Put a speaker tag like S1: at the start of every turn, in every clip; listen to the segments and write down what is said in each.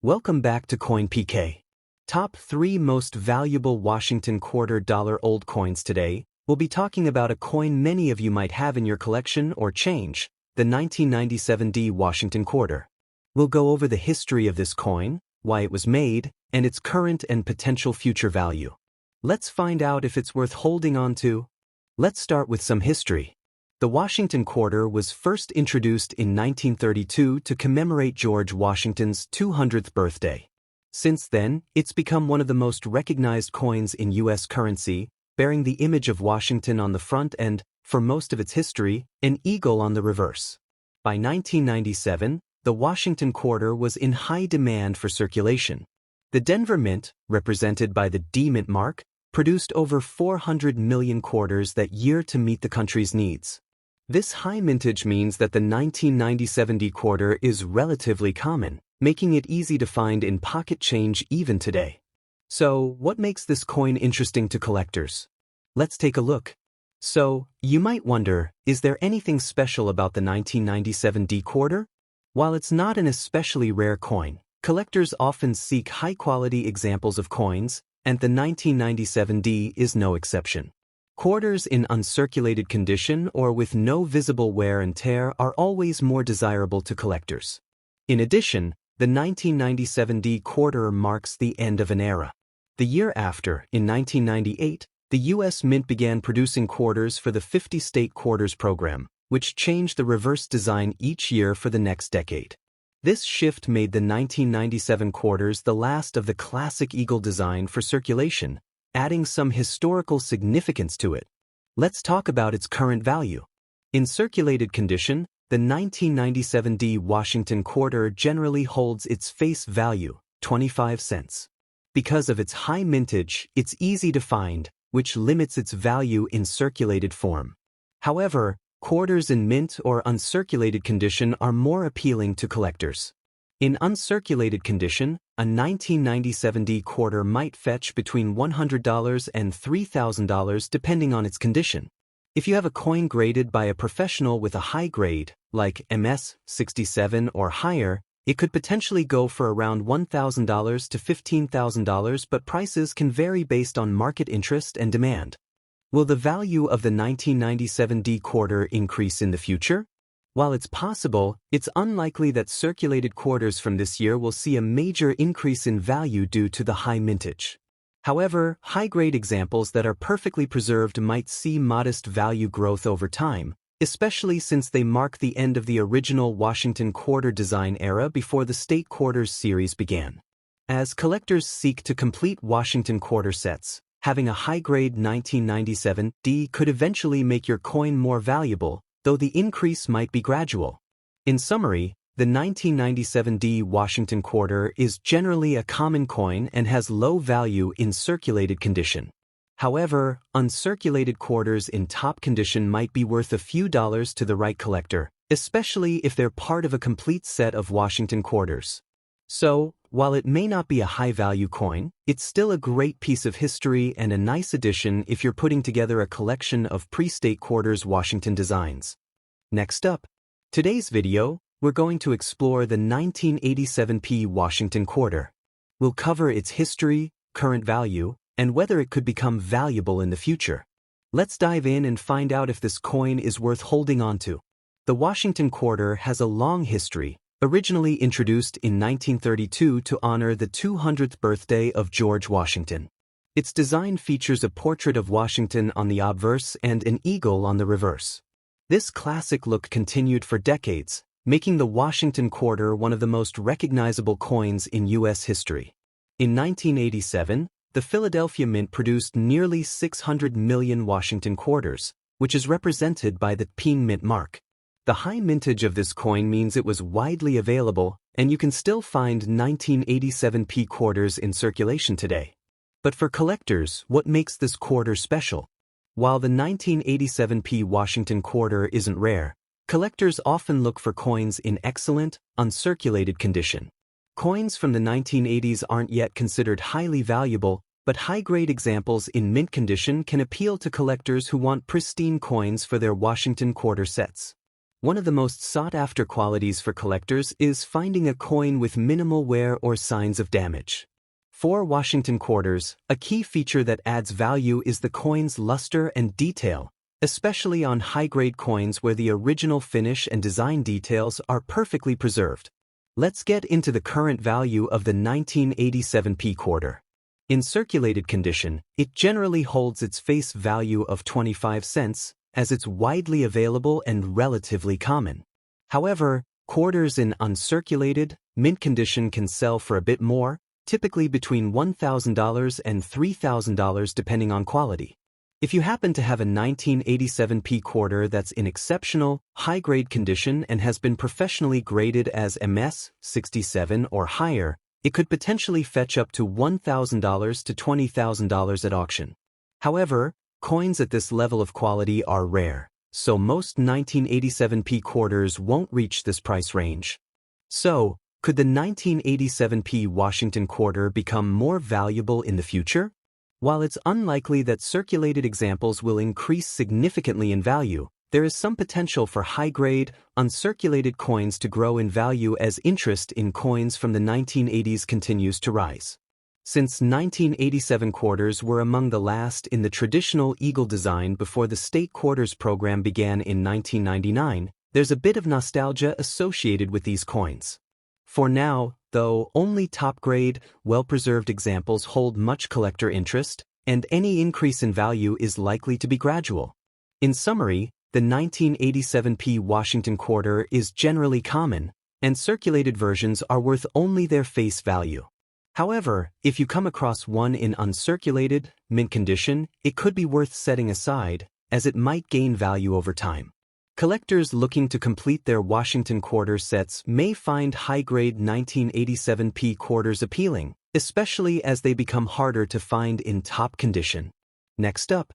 S1: Welcome back to Coin PK. Top 3 most valuable Washington quarter dollar old coins today. We'll be talking about a coin many of you might have in your collection or change, the 1997 Washington quarter. We'll go over the history of this coin, why it was made, and its current and potential future value. Let's find out if it's worth holding on to. Let's start with some history. The Washington quarter was first introduced in 1932 to commemorate George Washington's 200th birthday. Since then, it's become one of the most recognized coins in U.S. currency, bearing the image of Washington on the front and, for most of its history, an eagle on the reverse. By 1997, the Washington quarter was in high demand for circulation. The Denver Mint, represented by the D Mint mark, produced over 400 million quarters that year to meet the country's needs. This high mintage means that the 1997 D quarter is relatively common, making it easy to find in pocket change even today. So, what makes this coin interesting to collectors? Let's take a look. So, you might wonder, is there anything special about the 1997 D quarter? While it's not an especially rare coin, collectors often seek high-quality examples of coins, and the 1997 D is no exception. Quarters in uncirculated condition or with no visible wear and tear are always more desirable to collectors. In addition, the 1997 D quarter marks the end of an era. The year after, in 1998, the U.S. Mint began producing quarters for the 50-state quarters program, which changed the reverse design each year for the next decade. This shift made the 1997 quarters the last of the classic eagle design for circulation, adding some historical significance to it. Let's talk about its current value. In circulated condition, the 1997 D Washington quarter generally holds its face value, 25 cents. Because of its high mintage, it's easy to find, which limits its value in circulated form. However, quarters in mint or uncirculated condition are more appealing to collectors. In uncirculated condition, a 1997 D quarter might fetch between $100 and $3,000 depending on its condition. If you have a coin graded by a professional with a high grade, like MS 67 or higher, it could potentially go for around $1,000 to $15,000, but prices can vary based on market interest and demand. Will the value of the 1997 D quarter increase in the future? While it's possible, it's unlikely that circulated quarters from this year will see a major increase in value due to the high mintage. However, high-grade examples that are perfectly preserved might see modest value growth over time, especially since they mark the end of the original Washington quarter design era before the state quarters series began. As collectors seek to complete Washington quarter sets, having a high-grade 1997 D could eventually make your coin more valuable, though the increase might be gradual. In summary, the 1997 D Washington quarter is generally a common coin and has low value in circulated condition. However, uncirculated quarters in top condition might be worth a few dollars to the right collector, especially if they're part of a complete set of Washington quarters. So, while it may not be a high-value coin, it's still a great piece of history and a nice addition if you're putting together a collection of pre-state quarters Washington designs. Next up, today's video, we're going to explore the 1987 P Washington quarter. We'll cover its history, current value, and whether it could become valuable in the future. Let's dive in and find out if this coin is worth holding on to. The Washington quarter has a long history, originally introduced in 1932 to honor the 200th birthday of George Washington. Its design features a portrait of Washington on the obverse and an eagle on the reverse. This classic look continued for decades, making the Washington quarter one of the most recognizable coins in U.S. history. In 1987, the Philadelphia Mint produced nearly 600 million Washington quarters, which is represented by the P Mint mark. The high mintage of this coin means it was widely available, and you can still find 1987 P quarters in circulation today. But for collectors, what makes this quarter special? While the 1987 P Washington quarter isn't rare, collectors often look for coins in excellent, uncirculated condition. Coins from the 1980s aren't yet considered highly valuable, but high-grade examples in mint condition can appeal to collectors who want pristine coins for their Washington quarter sets. One of the most sought-after qualities for collectors is finding a coin with minimal wear or signs of damage. For Washington quarters, a key feature that adds value is the coin's luster and detail, especially on high-grade coins where the original finish and design details are perfectly preserved. Let's get into the current value of the 1987 P quarter. In circulated condition, it generally holds its face value of 25 cents, as it's widely available and relatively common. However, quarters in uncirculated, mint condition can sell for a bit more, typically between $1,000 and $3,000 depending on quality. If you happen to have a 1987 P quarter that's in exceptional, high-grade condition and has been professionally graded as MS 67 or higher, it could potentially fetch up to $1,000 to $20,000 at auction. However, coins at this level of quality are rare, so most 1987 P quarters won't reach this price range. So, could the 1987 P Washington quarter become more valuable in the future? While it's unlikely that circulated examples will increase significantly in value, there is some potential for high-grade, uncirculated coins to grow in value as interest in coins from the 1980s continues to rise. Since 1987 quarters were among the last in the traditional eagle design before the state quarters program began in 1999, there's a bit of nostalgia associated with these coins. For now, though, only top-grade, well-preserved examples hold much collector interest, and any increase in value is likely to be gradual. In summary, the 1987 P Washington quarter is generally common, and circulated versions are worth only their face value. However, if you come across one in uncirculated, mint condition, it could be worth setting aside, as it might gain value over time. Collectors looking to complete their Washington quarter sets may find high-grade 1987 P quarters appealing, especially as they become harder to find in top condition. Next up,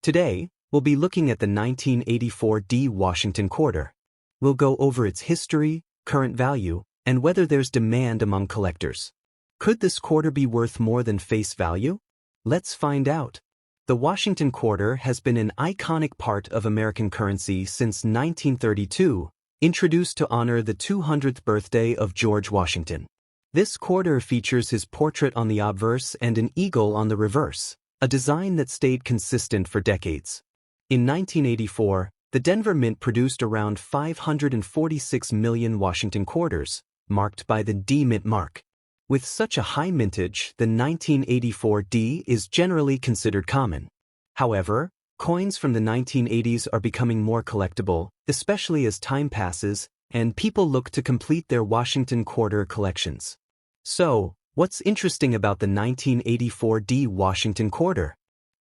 S1: today, we'll be looking at the 1984 D Washington quarter. We'll go over its history, current value, and whether there's demand among collectors. Could this quarter be worth more than face value? Let's find out. The Washington quarter has been an iconic part of American currency since 1932, introduced to honor the 200th birthday of George Washington. This quarter features his portrait on the obverse and an eagle on the reverse, a design that stayed consistent for decades. In 1984, the Denver Mint produced around 546 million Washington quarters, marked by the D Mint mark. With such a high mintage, the 1984 D is generally considered common. However, coins from the 1980s are becoming more collectible, especially as time passes and people look to complete their Washington quarter collections. So, what's interesting about the 1984 D Washington quarter?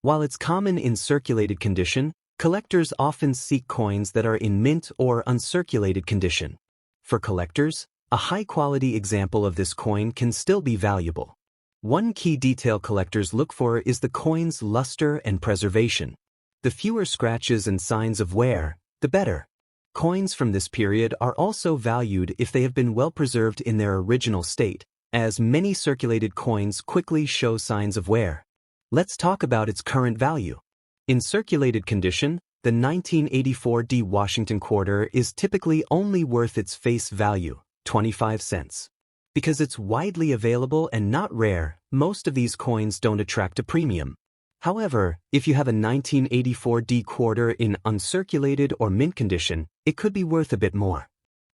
S1: While it's common in circulated condition, collectors often seek coins that are in mint or uncirculated condition. For collectors, a high-quality example of this coin can still be valuable. One key detail collectors look for is the coin's luster and preservation. The fewer scratches and signs of wear, the better. Coins from this period are also valued if they have been well preserved in their original state, as many circulated coins quickly show signs of wear. Let's talk about its current value. In circulated condition, the 1984 D Washington quarter is typically only worth its face value, 25 cents. Because it's widely available and not rare, most of these coins don't attract a premium. However, if you have a 1984 D quarter in uncirculated or mint condition, it could be worth a bit more.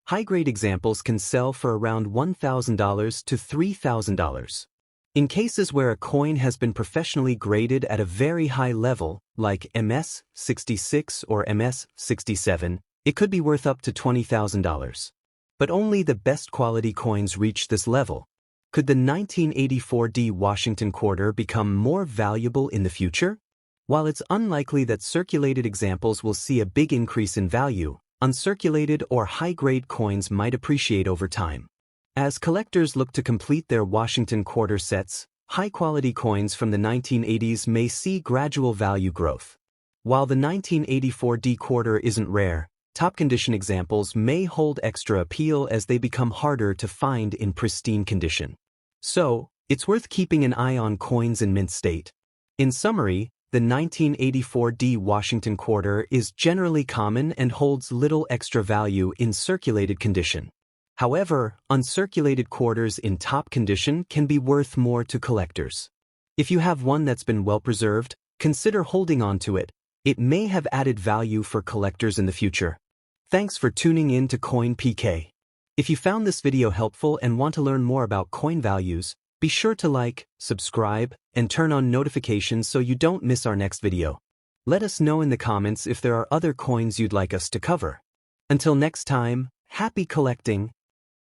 S1: High-grade examples can sell for around $1,000 to $3,000. In cases where a coin has been professionally graded at a very high level, like MS 66 or MS 67, it could be worth up to $20,000. But only the best quality coins reach this level. Could the 1984 D Washington quarter become more valuable in the future? While it's unlikely that circulated examples will see a big increase in value, uncirculated or high-grade coins might appreciate over time. As collectors look to complete their Washington quarter sets, high-quality coins from the 1980s may see gradual value growth. While the 1984 D quarter isn't rare, top-condition examples may hold extra appeal as they become harder to find in pristine condition. So, it's worth keeping an eye on coins in mint state. In summary, the 1984 D Washington quarter is generally common and holds little extra value in circulated condition. However, uncirculated quarters in top condition can be worth more to collectors. If you have one that's been well preserved, consider holding on to it. It may have added value for collectors in the future. Thanks for tuning in to Coin PK. If you found this video helpful and want to learn more about coin values, be sure to like, subscribe, and turn on notifications so you don't miss our next video. Let us know in the comments if there are other coins you'd like us to cover. Until next time, happy collecting,